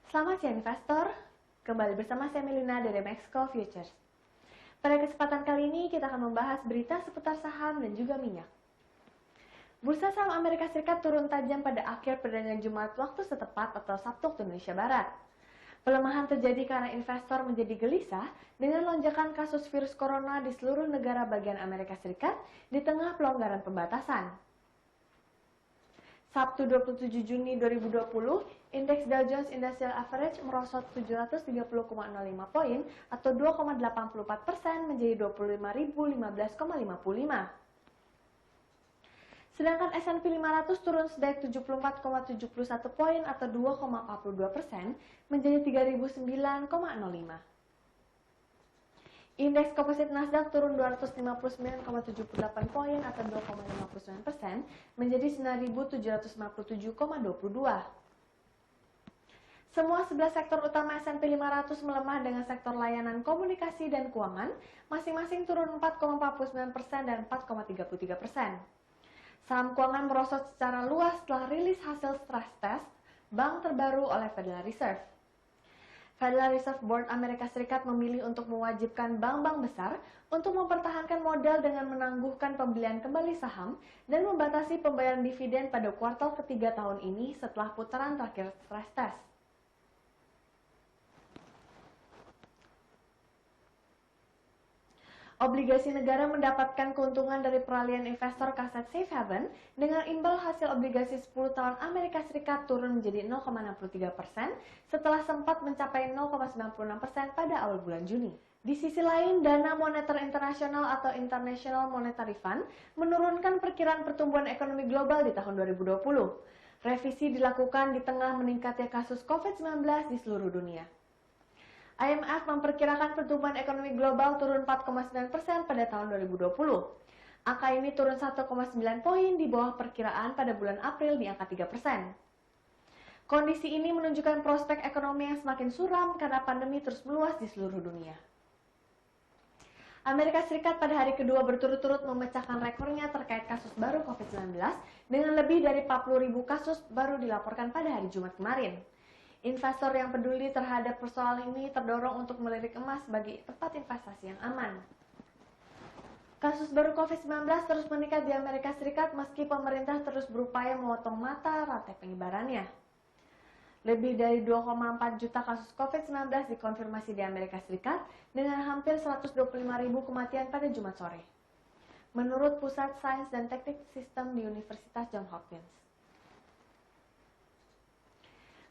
Selamat siang investor, kembali bersama saya Melina dari Mexico Futures. Pada kesempatan kali ini kita akan membahas berita seputar saham dan juga minyak. Bursa saham Amerika Serikat turun tajam pada akhir perdagangan Jumat waktu setempat atau Sabtu waktu Indonesia Barat. Pelemahan terjadi karena investor menjadi gelisah dengan lonjakan kasus virus corona di seluruh negara bagian Amerika Serikat di tengah pelonggaran pembatasan. Sabtu 27 Juni 2020, indeks Dow Jones Industrial Average merosot 730,05 poin atau 2,84% menjadi 25.015,55. Sedangkan S&P 500 turun sedaik 74,71 poin atau 2,42% menjadi 3.009,05. Indeks komposit Nasdaq turun 259,78 poin atau 2,59% menjadi 9.757,22. Semua 11 sektor utama S&P 500 melemah dengan sektor layanan komunikasi dan keuangan masing-masing turun 4,49% dan 4,33%. Saham keuangan merosot secara luas setelah rilis hasil stress test bank terbaru oleh Federal Reserve. Federal Reserve Board Amerika Serikat memilih untuk mewajibkan bank-bank besar untuk mempertahankan modal dengan menangguhkan pembelian kembali saham dan membatasi pembayaran dividen pada kuartal ketiga tahun ini setelah putaran terakhir stress test. Obligasi negara mendapatkan keuntungan dari peralihan investor ke aset safe haven dengan imbal hasil obligasi 10 tahun Amerika Serikat turun menjadi 0,63% setelah sempat mencapai 0,96% pada awal bulan Juni. Di sisi lain, Dana Moneter Internasional atau International Monetary Fund menurunkan perkiraan pertumbuhan ekonomi global di tahun 2020. Revisi dilakukan di tengah meningkatnya kasus COVID-19 di seluruh dunia. IMF memperkirakan pertumbuhan ekonomi global turun 4,9% pada tahun 2020. Angka ini turun 1,9 poin di bawah perkiraan pada bulan April di angka 3%. Kondisi ini menunjukkan prospek ekonomi yang semakin suram karena pandemi terus meluas di seluruh dunia. Amerika Serikat pada hari kedua berturut-turut memecahkan rekornya terkait kasus baru COVID-19 dengan lebih dari 40.000 kasus baru dilaporkan pada hari Jumat kemarin. Investor yang peduli terhadap persoalan ini terdorong untuk melirik emas sebagai tempat investasi yang aman. Kasus baru COVID-19 terus meningkat di Amerika Serikat meski pemerintah terus berupaya memotong mata rantai penyebarannya. Lebih dari 2,4 juta kasus COVID-19 dikonfirmasi di Amerika Serikat dengan hampir 125.000 kematian pada Jumat sore. Menurut Pusat Sains dan Teknik Sistem di Universitas Johns Hopkins.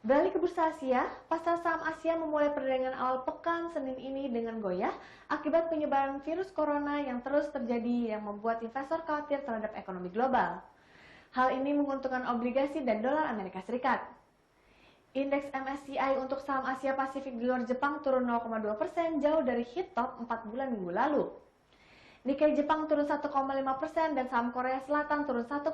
Beralih ke bursa Asia, pasar saham Asia memulai perdagangan awal pekan Senin ini dengan goyah akibat penyebaran virus corona yang terus terjadi yang membuat investor khawatir terhadap ekonomi global. Hal ini menguntungkan obligasi dan dolar Amerika Serikat. Indeks MSCI untuk saham Asia Pasifik di luar Jepang turun 0,2% jauh dari hit top 4 bulan minggu lalu. Nikkei Jepang turun 1,5% dan saham Korea Selatan turun 1,4%.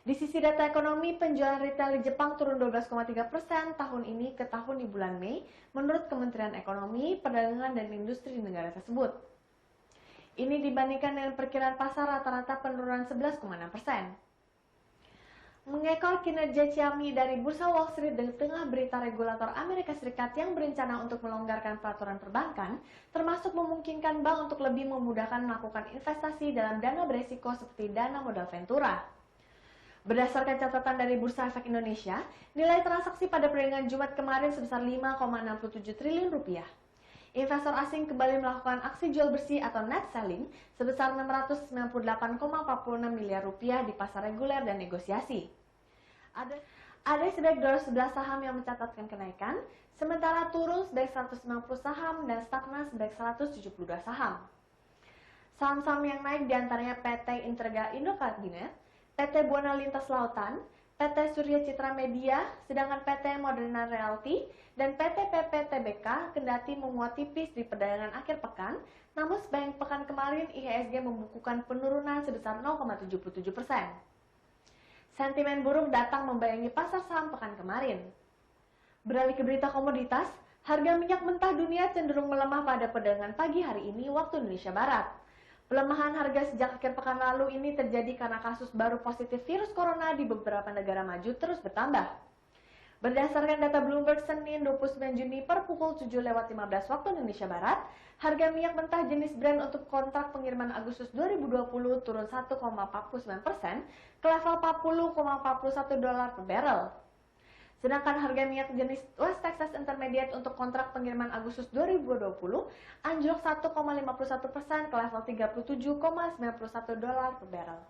Di sisi data ekonomi, penjualan retail di Jepang turun 12,3% tahun ini ke tahun di bulan Mei menurut Kementerian Ekonomi, Perdagangan, dan Industri di negara tersebut. Ini dibandingkan dengan perkiraan pasar rata-rata penurunan 11,6%. Mengekor kinerja Xiaomi dari Bursa Wall Street di tengah berita regulator Amerika Serikat yang berencana untuk melonggarkan peraturan perbankan, termasuk memungkinkan bank untuk lebih memudahkan melakukan investasi dalam dana beresiko seperti dana modal ventura. Berdasarkan catatan dari Bursa Efek Indonesia, nilai transaksi pada perdagangan Jumat kemarin sebesar 5,67 triliun rupiah. Investor asing kembali melakukan aksi jual bersih atau net selling sebesar 698,46 miliar rupiah di pasar reguler dan negosiasi. Ada sebanyak 211 saham yang mencatatkan kenaikan, sementara turun sebanyak 190 saham dan stagnan sebanyak 172 saham. Saham-saham yang naik diantaranya PT Integra Indokabinet, PT Buana Lintas Lautan, PT Surya Citra Media, sedangkan PT Moderna Realty, dan PT PP Tbk kendati menguat tipis di perdagangan akhir pekan, namun sepanjang pekan kemarin IHSG membukukan penurunan sebesar 0,77%. Sentimen buruk datang membayangi pasar saham pekan kemarin. Beralih ke berita komoditas, harga minyak mentah dunia cenderung melemah pada perdagangan pagi hari ini waktu Indonesia Barat. Pelemahan harga sejak akhir pekan lalu ini terjadi karena kasus baru positif virus corona di beberapa negara maju terus bertambah. Berdasarkan data Bloomberg Senin 29 Juni per pukul 7:15 waktu Indonesia Barat, harga minyak mentah jenis Brent untuk kontrak pengiriman Agustus 2020 turun 1,49% ke level $40,41 per barrel. Sedangkan harga minyak jenis West Texas Intermediate untuk kontrak pengiriman Agustus 2020 anjlok 1,51% ke level $37,91 per barrel.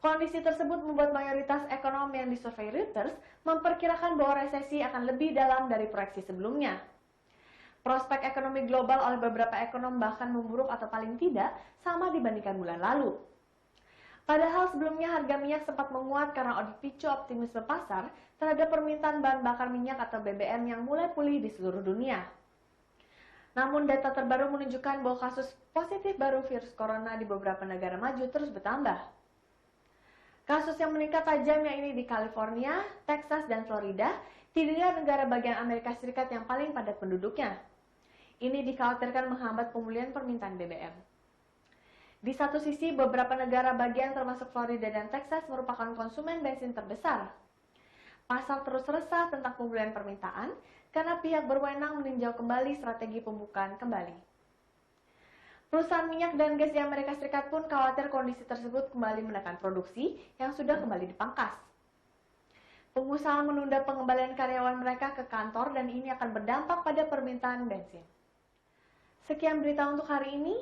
Kondisi tersebut membuat mayoritas ekonom yang disurvei Reuters memperkirakan bahwa resesi akan lebih dalam dari proyeksi sebelumnya. Prospek ekonomi global oleh beberapa ekonom bahkan memburuk atau paling tidak sama dibandingkan bulan lalu. Padahal sebelumnya harga minyak sempat menguat karena dipicu optimisme pasar terhadap permintaan bahan bakar minyak atau BBM yang mulai pulih di seluruh dunia. Namun data terbaru menunjukkan bahwa kasus positif baru virus corona di beberapa negara maju terus bertambah. Kasus yang meningkat tajam yaitu di California, Texas, dan Florida, tiga negara bagian Amerika Serikat yang paling padat penduduknya. Ini dikhawatirkan menghambat pemulihan permintaan BBM. Di satu sisi, beberapa negara bagian termasuk Florida dan Texas merupakan konsumen bensin terbesar. Pasar terus resah tentang pemulihan permintaan karena pihak berwenang meninjau kembali strategi pembukaan kembali. Perusahaan minyak dan gas di Amerika Serikat pun khawatir kondisi tersebut kembali menekan produksi yang sudah kembali dipangkas. Pengusaha menunda pengembalian karyawan mereka ke kantor dan ini akan berdampak pada permintaan bensin. Sekian berita untuk hari ini.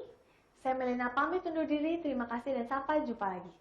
Saya Melina pamit undur diri. Terima kasih dan sampai jumpa lagi.